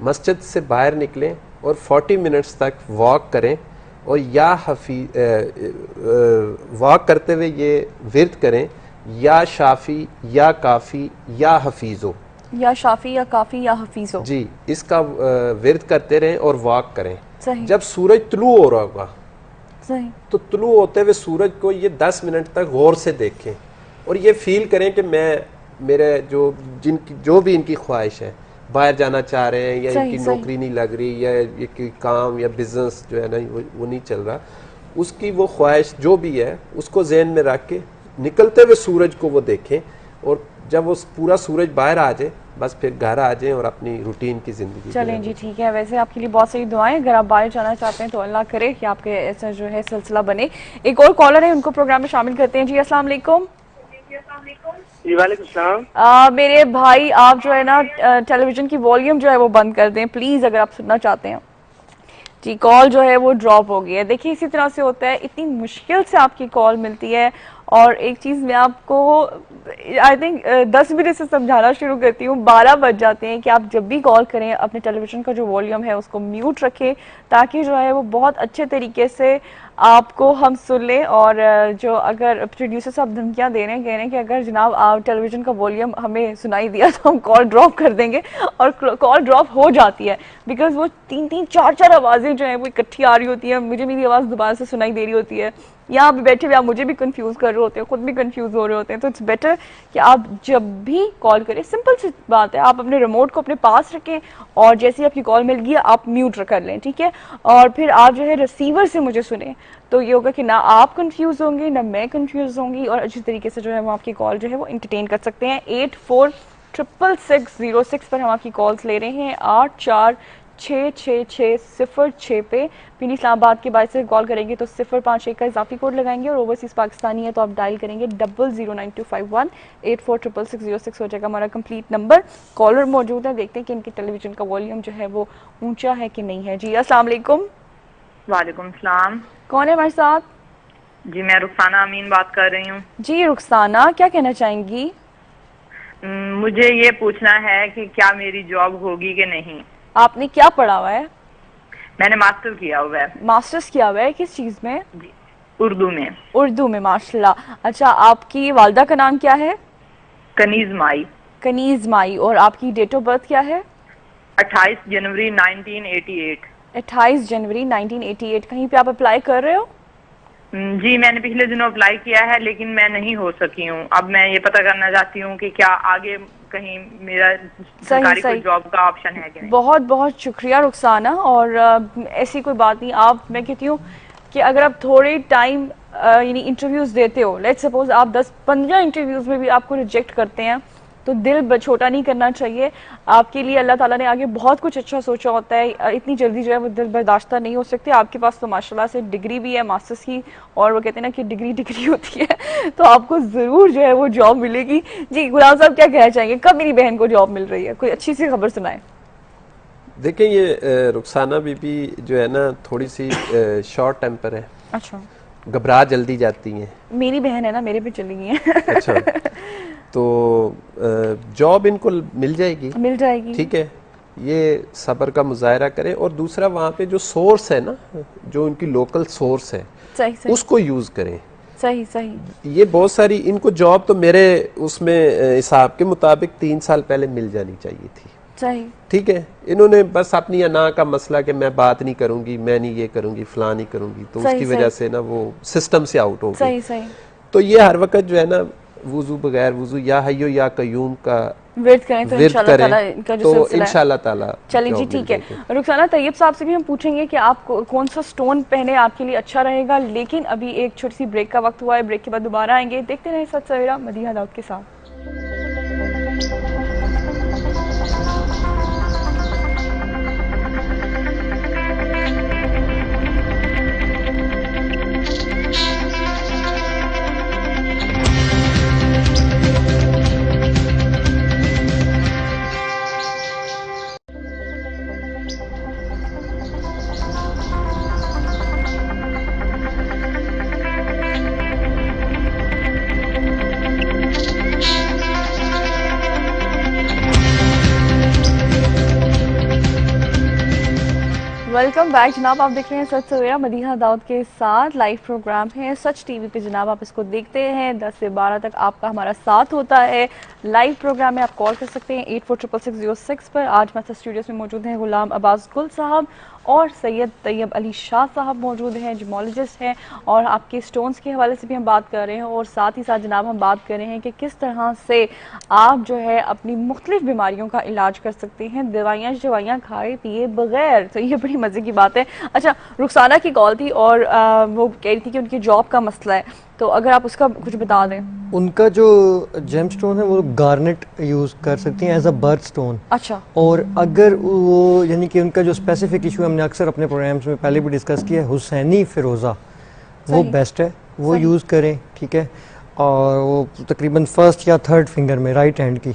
मस्जिद से बाहर निकलें और 40 मिनट्स तक वॉक करें और या वॉक करते हुए ये विर्द करें, या शाफी या काफ़ी या हफीज़ो, या शाफी या काफ़ी या हफीज़ो जी, इसका विर्द करते रहें और वॉक करें। सही। जब सूरज तुलू हो रहा होगा सही। तो तुलू होते हुए सूरज को ये 10 मिनट तक गौर से देखें और ये फील करें कि मैं, मेरे जो भी इनकी ख्वाहिश है, बाहर जाना चाह रहे हैं या इनकी नौकरी नहीं लग रही या ये काम या बिजनेस जो है ना वो नहीं चल रहा, उसकी वो ख्वाहिश जो भी है उसको जहन में रख के निकलते हुए सूरज को वो देखें और जब वो पूरा सूरज बाहर आ जाए बस फिर घर आ जाएं और अपनी रूटीन की जिंदगी। चलें जी, ठीक है। वैसे आपके लिए बहुत सारी दुआएं, अगर आप बाहर जाना चाहते हैं तो अल्लाह करे कि आपके ऐसा जो है सिलसिला बने। एक और कॉलर है, उनको प्रोग्राम में शामिल करते हैं। जी अस्सलाम वालेकुम। वालेकुम सलाम। मेरे भाई आप जो है ना टेलीविजन की वॉल्यूम जो है वो बंद कर दें प्लीज, अगर आप सुनना चाहते हैं। जी, कॉल जो है वो ड्रॉप हो गई है। देखिए इसी तरह से होता है, इतनी मुश्किल से आपकी कॉल मिलती है। और एक चीज़ मैं आपको आई थिंक 10 मिनट से समझाना शुरू करती हूँ, 12 बज जाते हैं कि आप जब भी कॉल करें अपने टेलीविज़न का जो वॉल्यूम है उसको म्यूट रखें, ताकि जो है वो बहुत अच्छे तरीके से आपको हम सुन लें। और जो अगर प्रोड्यूसर साहब धमकियाँ दे रहे हैं, कह रहे हैं कि अगर जनाब आप टेलीविज़न का वॉल्यूम हमें सुनाई दिया तो हम कॉल ड्रॉप कर देंगे, और कॉल ड्रॉप हो जाती है बिकॉज वो 3-3, 4-4 आवाज़ें जो हैं वो इकट्ठी आ रही होती हैं। मुझे मेरी आवाज़ दोबारा से सुनाई दे रही होती है, यहाँ पे बैठे हुए आप मुझे भी कंफ्यूज कर रहे होते हैं, खुद भी कंफ्यूज हो रहे होते हैं। तो इट्स बेटर कि आप जब भी कॉल करें, सिंपल सी बात है, आप अपने रिमोट को अपने पास रखें और जैसे ही आपकी कॉल मिल गई आप म्यूट कर लें, ठीक है। और फिर आप जो है रिसीवर से मुझे सुने, तो ये होगा कि ना आप कंफ्यूज होंगे ना मैं कंफ्यूज होंगी, और अच्छी तरीके से जो है वो आपकी कॉल जो है वो इंटरटेन कर सकते हैं। 846606 पर हम आपकी कॉल्स ले रहे हैं। 846606 पे पिन इस्लामाबाद के बाद से कॉल करेंगे तो 051 का इजाफी कोड लगाएंगे, और ओवरसीज पाकिस्तानी है तो आप डायल करेंगे 009251 846606 हो जाएगा हमारा कंप्लीट नंबर। कॉलर मौजूद है, देखते हैं कि इनके टेलीविजन का वॉल्यूम जो है वो ऊंचा है कि नहीं है। जी अस्सलाम वालेकुम। वालेकुम सलाम। कौन है हमारे साथ? जी मैं रुखसाना अमीन बात कर रही हूँ। जी रुखसाना, क्या कहना चाहेंगी? मुझे ये पूछना है कि क्या मेरी जॉब होगी कि नहीं। आपने क्या पढ़ा हुआ है? मैंने मास्टर किया हुआ है। मास्टर्स किया हुआ है, किस चीज में? उर्दू में। उर्दू में, माशाल्लाह। अच्छा, आपकी वालिदा का नाम क्या है? कनीज माई। कनीज माई। और आपकी डेट ऑफ बर्थ क्या है? 28 जनवरी 1988। 28 जनवरी 1988। कहीं पे आप अप्लाई कर रहे हो? जी मैंने पिछले दिनों अप्लाई किया है लेकिन मैं नहीं हो सकी हूँ। अब मैं ये पता करना चाहती हूँ कि क्या आगे कहीं मेरा सरकारी कोई जॉब का ऑप्शन है कि नहीं। बहुत बहुत शुक्रिया रुखसाना। और ऐसी कोई बात नहीं, आप, मैं कहती हूँ कि अगर आप थोड़े टाइम यानी इंटरव्यूज देते हो, लेट्स सपोज आप 10-15 इंटरव्यूज में भी आपको रिजेक्ट करते हैं, तो दिल छोटा नहीं करना चाहिए। आपके लिए अल्लाह ताला ने आगे बहुत कुछ अच्छा सोचा होता है। इतनी जल्दी जो है वो दिल बर्दाश्त नहीं हो सकती। आपके पास तो माशाल्लाह से डिग्री भी है मास्टर्स की, और वो कहते हैं ना कि डिग्री होती है, तो आपको ज़रूर जो है वो जॉब मिलेगी। जी गुलाम साहब क्या कहना चाहेंगे, कब मेरी बहन को जॉब मिल रही है? कोई अच्छी सी खबर सुनाए। देखिए ये रुखसाना बीबी जो है ना थोड़ी सी शॉर्ट टेम्पर है। अच्छा। घबरा जल्दी जाती हैं। मेरी बहन है ना, मेरे पे चली गई है। अच्छा, तो जॉब इनको मिल जाएगी। मिल जाएगी, ठीक है। ये सब्र का मुजाहरा करें, और दूसरा वहाँ पे जो सोर्स है ना, जो उनकी लोकल सोर्स है, सही सही, उसको यूज करें। सही सही। ये बहुत सारी इनको जॉब तो मेरे उसमें हिसाब के मुताबिक 3 साल पहले मिल जानी चाहिए थी। सही, ठीक है। इन्होंने बस अपनी अना का मसला कि मैं बात नहीं करूंगी, मैं नहीं ये करूंगी, फलां नहीं करूंगी, तो उसकी वजह से ना वो सिस्टम से आउट हो गई। सही सही। तो ये हर वक्त जो है ना वुजू बगैर वुजू या हय्यो या कयूम का विर्द करें तो इंशाल्लाह ताला इनका जो सिलसिला है, इंशाल्लाह ताला। चलिए जी, ठीक है। रुखसाना तैयब साहब से भी हम पूछेंगे कि आप कौन सा स्टोन पहने आपके लिए अच्छा रहेगा, लेकिन अभी एक छोटी सी ब्रेक का वक्त हुआ है। ब्रेक के बाद दोबारा आएंगे। देखते रहे साथ सवेरा मदीहा दाऊद के साथ। वेलकम बैक जनाब, आप देख रहे हैं सच सवेरा मदीहा दाऊद के साथ। लाइव प्रोग्राम है सच टीवी पे जनाब, आप इसको देखते हैं 10 से 12 तक आपका हमारा साथ होता है। लाइव प्रोग्राम में आप कॉल कर सकते हैं 846606 पर। आज हमारे स्टूडियोज में मौजूद हैं गुलाम अब्बास गुल साहब और सैयद तैयब अली शाह साहब मौजूद हैं, जिमोलॉजिस्ट हैं, और आपके स्टोन्स के हवाले से भी हम बात कर रहे हैं। और साथ ही साथ जनाब हम बात कर रहे हैं कि किस तरह से आप जो है अपनी मुख्तलिफ बीमारियों का इलाज कर सकते हैं दवाइयाँ खाए पिए बगैर। तो ये बड़ी मज़े की बात है। अच्छा, रुखसाना की कॉल थी और वो कह रही थी कि उनकी जॉब का मसला है, तो अगर आप उसका कुछ बता दें। उनका जो जेम स्टोन है वो गार्नेट यूज़ कर सकती हैं एज अ बर्थ स्टोन। अच्छा। और अगर वो यानी कि उनका जो स्पेसिफिक इशू हमने अक्सर अपने प्रोग्राम्स में पहले भी डिस्कस किया है, हुसैनी फिरोज़ा, वो बेस्ट है, वो यूज़ करें, ठीक है। और वो तकरीबन फर्स्ट या थर्ड फिंगर में राइट हैंड की,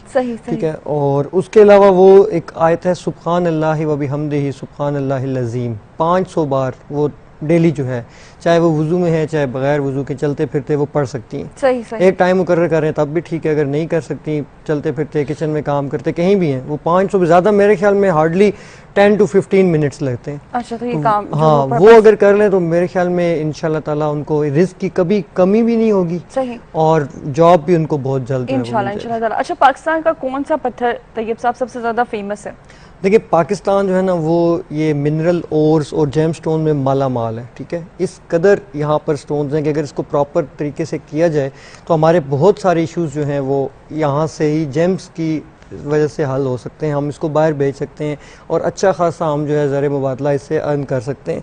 ठीक है। और उसके अलावा वो एक आयत है सुब्हान अल्लाह व बिहम्दिही सुब्हान अल्लाहिल अज़ीम, 500 बार वो डेली जो है, चाहे वो वुजू में है चाहे बगैर वुजू के चलते फिरते वो पढ़ सकती हैं। सही। एक टाइम मुकर्रर करें तब भी ठीक है, अगर नहीं कर सकती चलते फिरते किचन में काम करते कहीं भी हैं, वो 500 से ज़्यादा मेरे ख्याल में हार्डली 10 to 15 मिनट्स लगते हैं। अच्छा, तो ये काम हाँ, वो अगर कर लें तो मेरे ख्याल में इंशाल्लाह ताला उनको रिस्क की कभी कमी भी नहीं होगी। सही। और जॉब भी उनको बहुत जल्द इंशाल्लाह ताला। अच्छा, पाकिस्तान का कौन सा पत्थर तैयब साहब सबसे ज़्यादा फेमस है? देखिए, पाकिस्तान जो है ना वो ये मिनरल ओर्स और जेम स्टोन में माला माल है, ठीक है। इस कदर यहाँ पर स्टोन्स हैं कि अगर इसको प्रॉपर तरीके से किया जाए तो हमारे बहुत सारे इश्यूज जो हैं वो यहाँ से ही जेम्स की वजह से हल हो सकते हैं। हम इसको बाहर बेच सकते हैं और अच्छा खासा हम जो है ज़र मुबादला इससे अर्न कर सकते हैं।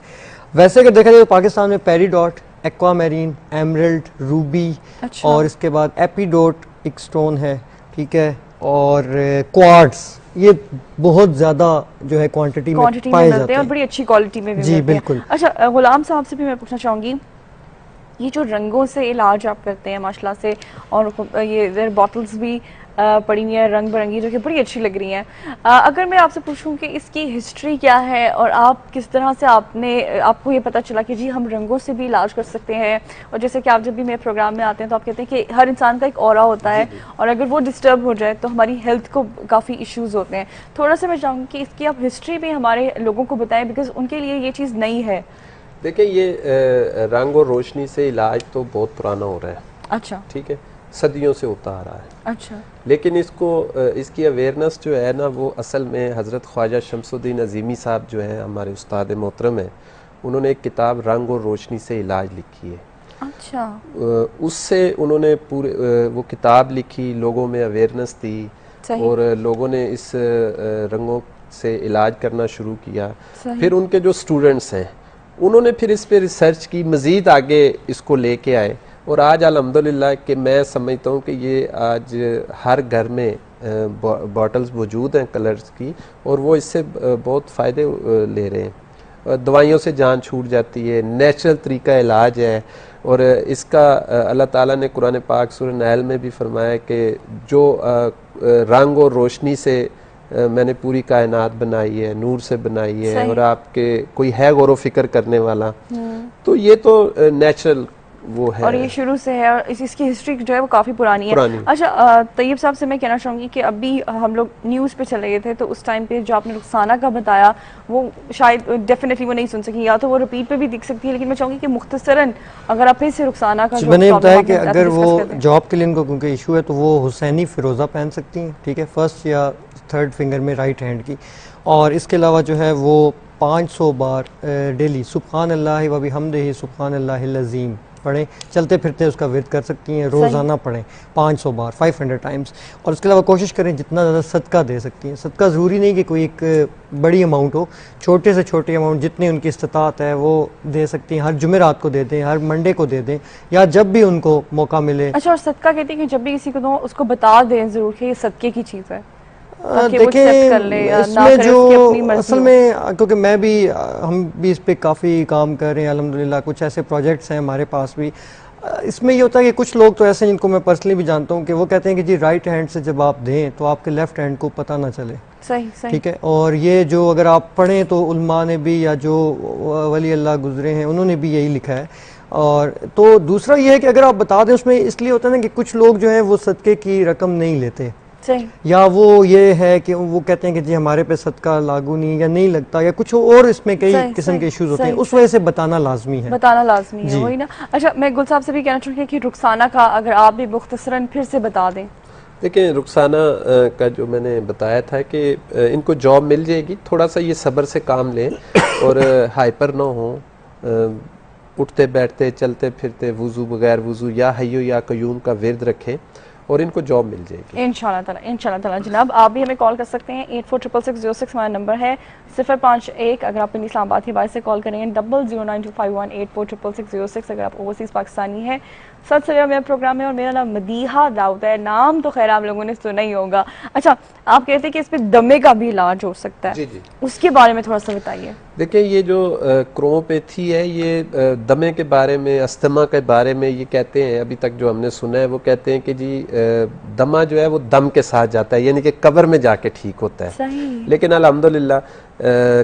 वैसे अगर देखा जाए तो पाकिस्तान में पेरीडॉट, एक्वामेरीन, एमरल्ड, रूबी, अच्छा। और इसके बाद एपीडोट एक स्टोन है, ठीक है, और क्वार्ट्स, ये बहुत ज़्यादा जो है क्वांटिटी में पाए जाते हैं और बड़ी अच्छी क्वालिटी में भी जी मिलते हैं। बिल्कुल। अच्छा, गुलाम साहब से भी मैं पूछना चाहूँगी, ये जो रंगों से इलाज आप करते हैं माशाल्लाह से, और ये इधर बॉटल्स भी पड़ी हुई है रंग बिरंगी जो कि बड़ी अच्छी लग रही हैं, अगर मैं आपसे पूछूं कि इसकी हिस्ट्री क्या है और आप किस तरह से आपको ये पता चला कि जी हम रंगों से भी इलाज कर सकते हैं? और जैसे कि आप जब भी मेरे प्रोग्राम में आते हैं तो आप कहते हैं कि हर इंसान का एक ऑरा होता है और अगर वो डिस्टर्ब हो जाए तो हमारी हेल्थ को काफ़ी इश्यूज़ होते हैं। थोड़ा सा मैं चाहूँगी कि इसकी आप हिस्ट्री भी हमारे लोगों को बताएं, बिकॉज उनके लिए ये चीज़ नई है। देखिए, ये रंग और रोशनी से इलाज तो बहुत पुराना हो रहा है। अच्छा, ठीक है, सदियों से होता आ रहा है। अच्छा। लेकिन इसकी अवेयरनेस जो है ना वो असल में हज़रत ख्वाजा शमसुद्दीन अज़ीमी साहब जो है हमारे उस्ताद मोहतरम है, उन्होंने एक किताब रंग और रोशनी से इलाज लिखी है। अच्छा। उससे उन्होंने पूरे वो किताब लिखी, लोगों में अवेयरनेस दी और लोगों ने इस रंगों से इलाज करना शुरू किया। फिर उनके जो स्टूडेंट्स हैं उन्होंने फिर इस पे रिसर्च की, मज़ीद आगे इसको लेके आए और आज अल्हम्दुलिल्लाह कि मैं समझता हूँ कि ये आज हर घर में बॉटल्स मौजूद हैं कलर्स की और वो इससे बहुत फ़ायदे ले रहे हैं। दवाइयों से जान छूट जाती है, नेचुरल तरीका इलाज है। और इसका अल्लाह ताला ने कुरान पाक सूरह नहल में भी फरमाया कि जो रंग और रोशनी से मैंने पूरी कायनात बनाई है, नूर से बनाई है, और आपके कोई है गौर व फिक्र करने वाला, तो ये तो नेचुरल वो है और ये शुरू से है और इसकी हिस्ट्री जो है वो काफ़ी पुरानी है। अच्छा, तैयब साहब से मैं कहना चाहूँगी कि अभी हम लोग न्यूज़ पे चले गए थे तो उस टाइम पे जो आपने रुखसाना का बताया वो शायद डेफिनेटली वो नहीं सुन सकी, या तो वो रिपीट पे भी दिख सकती है, लेकिन मैं चाहूँगी कि मुख्तसरन अगर आप फिर से रुखसाना का मैंने बताया कि अगर वो जॉब के लिए इनको क्योंकि इशू है तो वो हुसैनी फिरोज़ा पहन सकती हैं, ठीक है, फर्स्ट या थर्ड फिंगर में राइट हैंड की। और इसके अलावा जो है वो 500 बार डेली सुब्हान अल्लाह व बिहम्दिही सुब्हान अल्लाहिल अज़ीम पढ़ें, चलते फिरते उसका विर्द कर सकती हैं, रोज़ाना पढ़ें 500 बार 500 टाइम्स। और उसके अलावा कोशिश करें जितना ज़्यादा सदका दे सकती हैं। सदका ज़रूरी नहीं कि कोई एक बड़ी अमाउंट हो, छोटे से छोटे अमाउंट जितनी उनकी इस्तिताअत है वो दे सकती हैं। हर जुमेरात को दे दें, हर मंडे को दे दें, या जब भी उनको मौका मिले। अच्छा, और सदका कहती है कि जब भी किसी को दो उसको बता दें ज़रूर कि ये सदके की चीज़ है। देखिए, इसमें जो असल में क्योंकि मैं भी हम भी इस पे काफ़ी काम कर रहे हैं अल्हम्दुलिल्लाह, कुछ ऐसे प्रोजेक्ट्स हैं हमारे पास भी। इसमें ये होता है कि कुछ लोग तो ऐसे जिनको मैं पर्सनली भी जानता हूँ कि वो कहते हैं कि जी राइट हैंड से जब आप दें तो आपके लेफ्ट हैंड को पता ना चले। सही। ठीक है, और ये जो अगर आप पढ़ें तो उलमा ने भी या जो वली अल्लाह गुजरे हैं उन्होंने भी यही लिखा है। और तो दूसरा ये है कि अगर आप बता दें, उसमें इसलिए होता है ना कि कुछ लोग जो हैं वो सदक़े की रकम नहीं लेते, या वो ये है कि वो कहते हैं कि जी हमारे पे सदका लागू नहीं या नहीं लगता या कुछ और, इसमें कई किस्म के इश्यूज होते हैं, उस वजह से बताना लाजमी है, वही ना। अच्छा, मैं गुल साहब से भी कहना चाहूँगी कि रुखसाना का अगर आप भी मुख्तसरन फिर से बता दें। देखिए, रुखसाना का जो मैंने बताया था कि इनको जॉब मिल जाएगी, थोड़ा सा ये सब्र से काम लें और हाइपर ना हो, उठते बैठते चलते फिरते वुज़ू बगैर वुज़ू या हय्यो या कयूम का विर्द रखें और इनको जॉब मिल जाएगी इंशाल्लाह ताला। जनाब आप भी हमें कॉल कर सकते हैं, 846606 हमारा नंबर है, 051 अगर आप इस्लामाबाद के बाद से कॉल करेंगे, 009251846606 अगर आप ओवरसीज़ पाकिस्तानी है। सत सवेरा मेरा प्रोग्राम है और मेरा नाम मदीहा दाऊद है, नाम तो खैर आप लोगों ने सुना ही होगा। अच्छा, आप कहते हैं कि इस पे दमे का भी इलाज हो सकता है, जी। उसके बारे में थोड़ा सा बताइए। देखिए, ये जो क्रोमोपैथी है ये दमे के बारे में, अस्थमा के बारे में ये कहते हैं, अभी तक जो हमने सुना है वो कहते हैं कि जी दमा जो है वो दम के साथ जाता है, यानी कि कब्र में जाके ठीक होता है। लेकिन अल्हम्दुलिल्लाह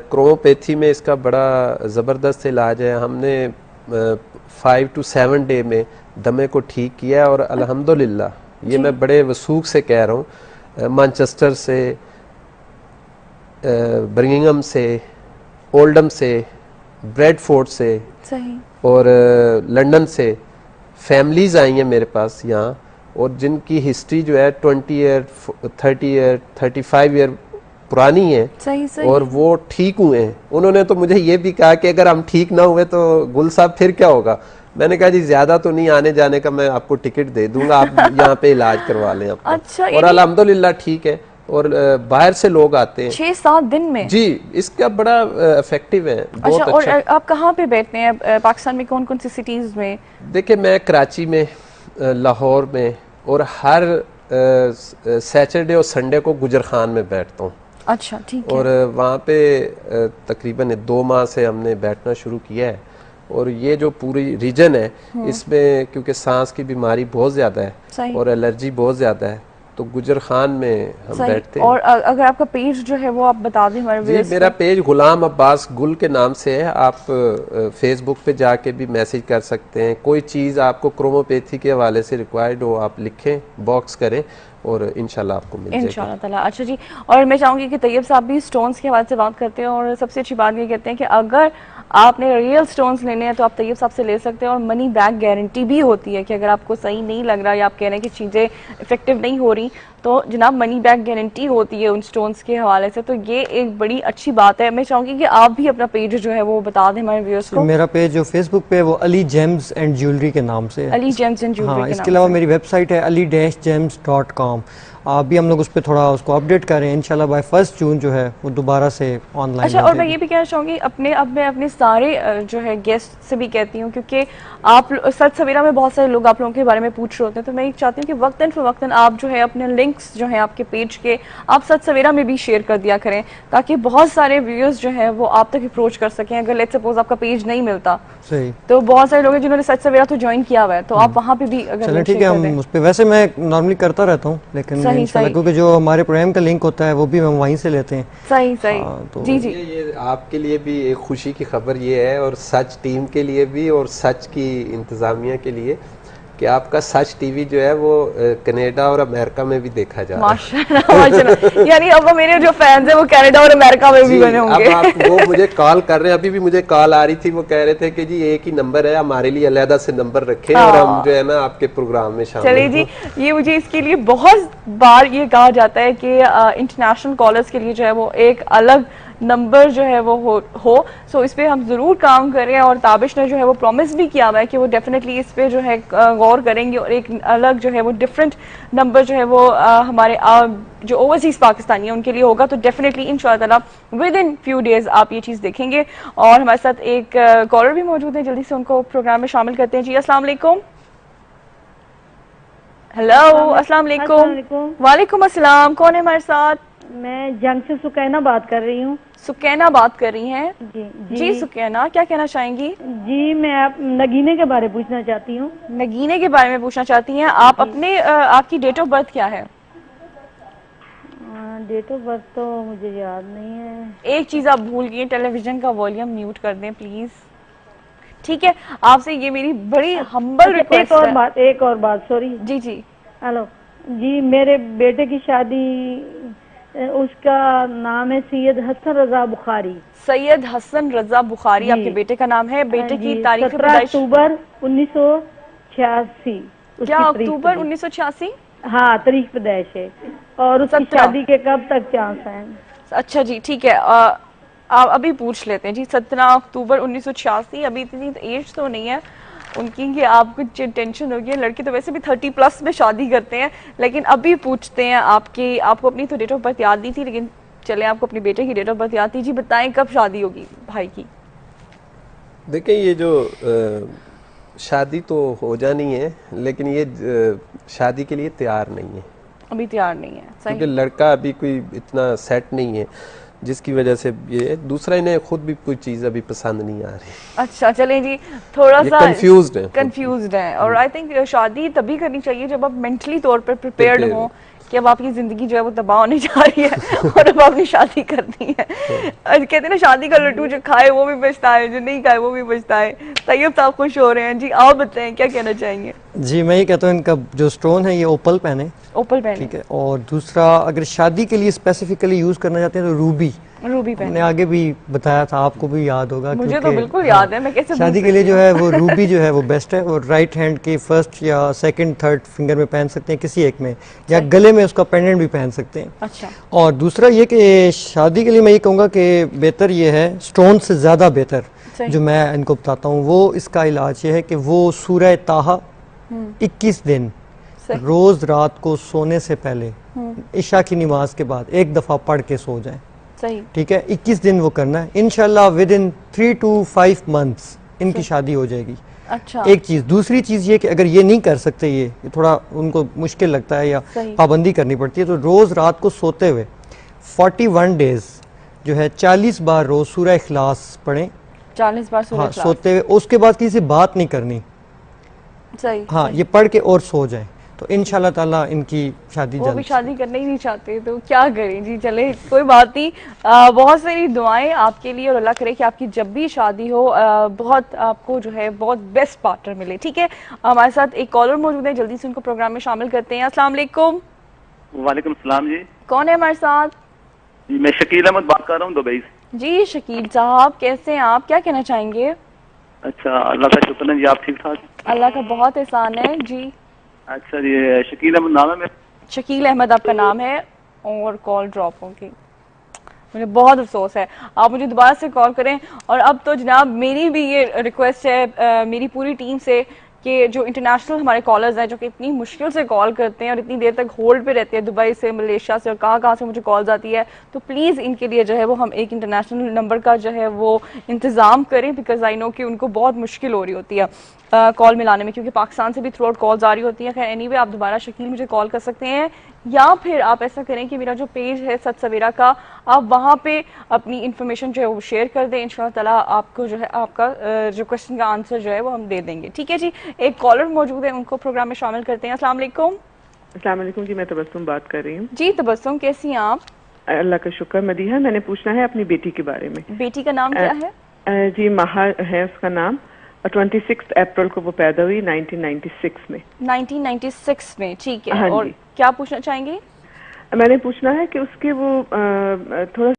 क्रोमोपैथी में इसका बड़ा ज़बरदस्त इलाज है। हमने 5 to 7 डे में दमे को ठीक किया और अल्हम्दुलिल्लाह, ये मैं बड़े वसूख से कह रहा हूँ, मैनचेस्टर से, बर्मिंघम से, ओल्डम से, ब्रेडफोर्ड से और लंदन से फैमिलीज़ आई हैं मेरे पास यहाँ, और जिनकी हिस्ट्री जो है 20 ईयर 30 ईयर 35 ईयर पुरानी है, और वो ठीक हुए हैं। उन्होंने तो मुझे ये भी कहा कि अगर हम ठीक ना हुए तो गुल साहब फिर क्या होगा। मैंने कहा जी ज्यादा तो नहीं आने जाने का, मैं आपको टिकट दे दूंगा, आप यहाँ पे इलाज करवा लें आपको। अच्छा, और अल्हम्दुलिल्लाह ठीक है, और बाहर से लोग आते हैं 6-7 दिन में जी, इसका बड़ा इफेक्टिव है। अच्छा, और आप कहाँ पे बैठते हैं पाकिस्तान में, कौन कौन सी सिटीज में? देखिए, मैं कराची में, लाहौर में, और हर सैटरडे और संडे को गुजर खान में बैठता हूँ। अच्छा, ठीक है। और वहाँ पे तकरीबन 2 माह से हमने बैठना शुरू किया है, और ये जो पूरी रीजन है इसमें क्योंकि सांस की बीमारी बहुत ज़्यादा है और एलर्जी बहुत ज़्यादा है, तो गुजर खान में हम बैठते हैं। और अगर आपका पेज जो है वो आप बता दें हमारे व्यूअर्स को। मेरा पेज गुलाम अब्बास गुल के नाम से है, आप फेसबुक पे जाके भी मैसेज कर सकते हैं। कोई चीज़ आपको क्रोमोपैथी के हवाले से रिक्वायर्ड हो, आप लिखें, बॉक्स करें और इंशाल्लाह आपको मिल जाएगा इंशाल्लाह ताला। अच्छा जी, और मैं चाहूँगी कि तैयब साहब भी स्टोन्स के हवाले से बात करते हैं, और सबसे अच्छी बात ये कहते हैं कि अगर आपने रियल स्टोन्स लेने हैं तो आप तैयब साहब से ले सकते हैं, और मनी बैक गारंटी भी होती है कि अगर आपको सही नहीं लग रहा या आप कह रहे हैं कि चीज़ें इफेक्टिव नहीं हो रही, तो जनाब मनी बैक गारंटी होती है उन स्टोन्स के हवाले से, तो ये एक बड़ी अच्छी बात है। मैं चाहूँगी कि आप भी अपना पेज जो है वो बता दें हमारे व्यूअर्स को। मेरा पेज जो फेसबुक पे वो अली जेम्स एंड ज्वेलरी के नाम से है, अली जेम्स एंड ज्वेलरी। हाँ, इसके अलावा मेरी वेबसाइट है ali-gems.com। आप भी हम लोग उस पर थोड़ा उसको अपडेट करें, इंशाल्लाह बाय 1 जून जो है वो दोबारा से ऑनलाइन। अच्छा, और मैं ये भी कहना चाहूँगी मैं अपने सारे जो है गेस्ट से भी कहती हूँ, क्योंकि आप सच सवेरा में बहुत सारे लोग आप लोगों के बारे में पूछ रहे होते हैं, तो मैं चाहती हूँ कि वक्तन फ़वक्तन आप जो है अपने लिंक्स जो है आपके पेज के आप सच सवेरा में भी शेयर कर दिया करें, ताकि बहुत सारे व्यूअर्स जो है वो आप तक अप्रोच कर सकें। अगर लेट्स सपोज आपका पेज नहीं मिलता सही, तो बहुत सारे लोग हैं जिन्होंने सच सवेरा तो ज्वाइन किया हुआ है, तो आप वहाँ पे भी अगर ठीक है, हम उस पे वैसे मैं नॉर्मली करता रहता हूँ, लेकिन क्योंकि जो हमारे प्रोग्राम का लिंक होता है वो भी हम वहीं से लेते हैं। सही तो जी। ये आपके लिए भी एक खुशी की खबर ये है, और सच टीम के लिए भी और सच की इंतजामिया के लिए, कि आपका सच टीवी जो है वो कनाडा और अमेरिका में भी देखा जा रहा है। माशाल्लाह। यानी अब मेरे जो फैंस हैं वो कनाडा और अमेरिका में भी बने होंगे। अब आप वो मुझे कॉल कर रहे हैं, अभी भी मुझे कॉल आ रही थी, वो कह रहे थे कि जी एक ही नंबर है, हमारे लिए अलहदा से नंबर रखें और हम जो है ना आपके प्रोग्राम में शामिल। चलिए जी, ये मुझे इसके लिए बहुत बार ये कहा जाता है कि इंटरनेशनल कॉलर्स के लिए जो है वो एक अलग नंबर जो है वो हो सो इस पे हम जरूर काम करें, और ताबिश ने जो है वो प्रॉमिस भी किया हुआ है कि वो डेफिनेटली इस पे जो है गौर करेंगे, और एक अलग जो है वो डिफरेंट नंबर जो है वो हमारे जो ओवरसीज पाकिस्तानी है उनके लिए होगा। तो डेफिनेटली इंशाअल्लाह विद इन फ्यू डेज आप ये चीज़ देखेंगे। और हमारे साथ एक कॉलर भी मौजूद है, जल्दी से उनको प्रोग्राम में शामिल करते हैं। जी अस्सलाम वालेकुम। हेलो, अस्सलाम वालेकुम। वालेकुम अस्सलाम, कौन है हमारे साथ? मैं जंग से सुकैना बात कर रही हूँ। सुकैना बात कर रही हैं? जी सुकैना, क्या कहना चाहेंगी? जी, मैं आप नगीने के बारे में पूछना चाहती हूँ। नगीने के बारे में पूछना चाहती हैं आप? अपने आपकी डेट ऑफ बर्थ क्या है? डेट ऑफ बर्थ तो मुझे याद नहीं है। एक चीज आप भूल गई, टेलीविजन का वॉल्यूम म्यूट कर दें प्लीज। ठीक है, आपसे ये मेरी बड़ी हम्बल रिक्वेस्ट है। एक और बात सॉरी। जी। हेलो, जी मेरे बेटे की शादी, उसका नाम है सैयद हसन रजा बुखारी। सैयद हसन रजा बुखारी आपके बेटे का नाम है। बेटे की तारीख 17 अक्टूबर 1986। क्या अक्टूबर 1986? हाँ, तारीख पैदाइश है। और उसकी शादी के कब तक चांस है? अच्छा जी, ठीक है, अभी पूछ लेते हैं जी। 17 अक्टूबर 1986। अभी इतनी एज तो नहीं है उनकी कि आपको टेंशन होगी। लड़के तो वैसे भी 30+ में शादी करते हैं, लेकिन अभी पूछते हैं आपको अपनी तो डेट ऑफ बर्थ याद नहीं थी, लेकिन चले आपको अपने बेटे की डेट ऑफ बर्थ याद थी जी। बताएं कब शादी होगी भाई की? देखिए, ये जो शादी तो हो जानी है, लेकिन ये शादी के लिए तैयार नहीं है, अभी तैयार नहीं है। सही, क्योंकि लड़का अभी कोई इतना सेट नहीं है, जिसकी वजह से ये दूसरा इन्हें खुद भी कोई चीज अभी पसंद नहीं आ रही। अच्छा, चलें जी, थोड़ा सा कंफ्यूज्ड है। और आई थिंक शादी तभी करनी चाहिए जब आप मेंटली तौर पर प्रिपेयर्ड हो कि अब आपकी जिंदगी जो है वो तबाह होने जा रही है और अब आपने शादी करनी है। कहते हैं ना, शादी का लड्डू जो खाए वो भी बचता है, जो नहीं खाए वो भी बचता है। तैयब साहब खुश हो रहे हैं जी, आप बताएं क्या कहना चाहेंगे? जी मैं ये कहता हूँ इनका जो स्टोन है ये ओपल पेन है। ओपल पेन, ठीक है। और दूसरा, अगर शादी के लिए स्पेसिफिकली यूज करना चाहते हैं तो रूबी पेन। मैंने आगे भी बताया था, आपको भी याद होगा। मुझे तो बिल्कुल याद है, मैं कैसे शादी के लिए जो है वो रूबी जो है वो बेस्ट है। और राइट हैंड के फर्स्ट या सेकंड थर्ड फिंगर में पहन सकते हैं किसी एक में, या गले में उसका पेंडेंट भी पहन सकते हैं। अच्छा। और दूसरा ये कि शादी के लिए मैं ये कहूँगा कि बेहतर ये है, स्टोन से ज़्यादा बेहतर जो मैं इनको बताता हूँ वो इसका इलाज ये है कि वो सूरह ताहा 21 दिन रोज रात को सोने से पहले इशा की नमाज के बाद एक दफा पढ़ के सो जाएं। सही, ठीक है। 21 दिन वो करना है, इंशाल्लाह विद इन 3 to 5 मंथ्स इनकी शादी हो जाएगी। अच्छा। एक चीज, दूसरी चीज ये कि अगर ये नहीं कर सकते, ये थोड़ा उनको मुश्किल लगता है या पाबंदी करनी पड़ती है, तो रोज रात को सोते हुए 41 डेज जो है 40 बार रोज सूरह इखलास पढ़ें। 40 बार सूरह इखलास सोते हुए। उसके बाद किसी से बात नहीं करनी। सही, हाँ, ये पढ़ के और सो जाए तो इंशाल्लाह ताला इनकी शादी वो भी शादी करना ही नहीं चाहते तो क्या करें जी। चले, कोई बात नहीं, बहुत सारी दुआएं आपके लिए और अल्लाह करे कि आपकी जब भी शादी हो बहुत आपको जो है बहुत बेस्ट पार्टनर मिले। ठीक है, हमारे साथ एक कॉलर मौजूद है, जल्दी से उनको प्रोग्राम में शामिल करते हैं। अस्सलाम वालेकुम। वालेकुम सलाम जी। कौन है हमारे साथ? मैं शकील अहमद बात कर रहा हूँ दुबई से। जी शकील साहब, कैसे हैं आप, क्या कहना चाहेंगे? अच्छा, अल्लाह का शुक्र है जी, आप ठीक ठाक? अल्लाह का बहुत एहसान है जी। अच्छा जी, शकील अहमद नाम है मेरा। शकील अहमद आपका नाम है और कॉल ड्रॉप होगी, मुझे बहुत अफसोस है। आप मुझे दोबारा से कॉल करें। और अब तो जनाब मेरी भी ये रिक्वेस्ट है मेरी पूरी टीम से कि जो इंटरनेशनल हमारे कॉलर्स हैं जो कि इतनी मुश्किल से कॉल करते हैं और इतनी देर तक होल्ड पे रहते हैं, दुबई से, मलेशिया से और कहाँ से मुझे कॉल्स आती है, तो प्लीज़ इनके लिए जो है वो हम एक इंटरनेशनल नंबर का जो है वो इंतज़ाम करें, बिकॉज आई नो कि उनको बहुत मुश्किल हो रही होती है कॉल मिलाने में, क्योंकि पाकिस्तान से भी थ्रू आउट कॉल्स आ रही होती हैं। खैर एनीवे, आप दोबारा शकील मुझे कॉल कर सकते हैं, या फिर आप ऐसा करें कि मेरा जो पेज है सच सवेरा का, आप वहाँ पे अपनी इन्फॉर्मेशन जो है वो शेयर कर दें। इंशाल्लाह ताला आपको जो है आपका जो क्वेश्चन का आंसर जो है वो हम दे देंगे। ठीक है जी, एक कॉलर मौजूद है, उनको प्रोग्राम में शामिल करते हैं। अस्सलाम वालेकुम। अस्सलाम वालेकुम जी, मैं तबस्सुम बात कर रही हूँ। जी तबस्सुम, कैसी हैं आप? अल्लाह का शुक्र। मदीहा, मैंने पूछना है अपनी बेटी के बारे में। बेटी का नाम क्या है? जी महा है उसका नाम। 26 अप्रैल को वो पैदा हुई 1996 में। 1996 में, ठीक है। हाँ और जी। क्या पूछना चाहेंगे? मैंने पूछना है कि उसके वो थोड़ा